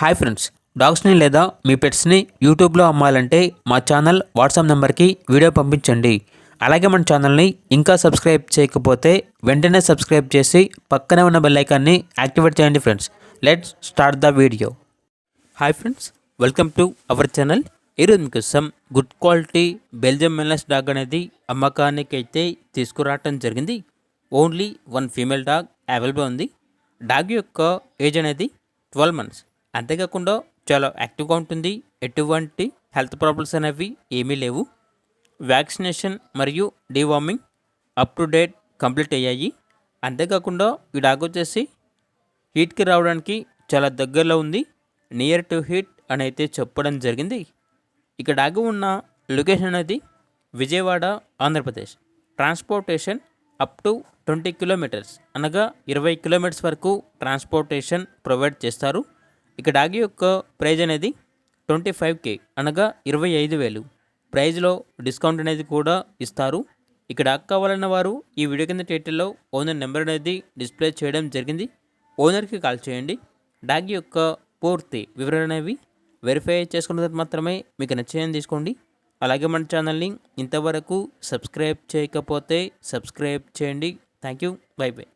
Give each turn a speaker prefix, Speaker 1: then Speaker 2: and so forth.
Speaker 1: Hi friends, డాగ్స్ని లేదా మీ పెట్స్ని యూట్యూబ్లో అమ్మాలంటే మా ఛానల్ వాట్సాప్ నెంబర్కి వీడియో పంపించండి. అలాగే మన ఛానల్ని ఇంకా సబ్స్క్రైబ్ చేయకపోతే వెంటనే సబ్స్క్రైబ్ చేసి పక్కనే ఉన్న బెల్ ఐకాన్ని యాక్టివేట్ చేయండి friends. Let's start the video. Hi friends, welcome to our channel. ఈరోజు మీకోసం గుడ్ క్వాలిటీ బెల్జియం మెన్లెస్ డాగ్ అనేది అమ్మకానికి అయితే తీసుకురావటం జరిగింది. Only one female dog available ఉంది. డాగ్ యొక్క ఏజ్ అనేది 12 months. అంతేకాకుండా చాలా యాక్టివ్గా ఉంటుంది. ఎటువంటి హెల్త్ ప్రాబ్లమ్స్ అనేవి ఏమీ లేవు. వ్యాక్సినేషన్ మరియు deworming up to date complete అయ్యాయి. అంతేకాకుండా ఈ డాగ్ వచ్చేసి హీట్కి రావడానికి చాలా దగ్గరలో ఉంది. నియర్ టు హీట్ అని అయితే చెప్పడం జరిగింది. ఇక డాగ్ ఉన్న లొకేషన్ అనేది Vijayawada, Andhra Pradesh. Transportation up to 20 kilometers అనగా 20 kilometers వరకు ట్రాన్స్పోర్టేషన్ ప్రొవైడ్ చేస్తారు. ఇక డాగ్ యొక్క ప్రైజ్ అనేది 25K అనగా 25,000. ప్రైజ్లో డిస్కౌంట్ అనేది కూడా ఇస్తారు. ఇక డాగ్ కావాలన్న వారు ఈ వీడియో కింద టైటిల్లో ఓనర్ నెంబర్ అనేది డిస్ప్లే చేయడం జరిగింది. ఓనర్కి కాల్ చేయండి. డాగ్ యొక్క పూర్తి వివరణ అనేవి వెరిఫై చేసుకున్న తర్వాత మాత్రమే మీకు నచ్చేయని తీసుకోండి. అలాగే మన ఛానల్ని ఇంతవరకు సబ్స్క్రైబ్ చేయకపోతే సబ్స్క్రైబ్ చేయండి. Thank you. By by.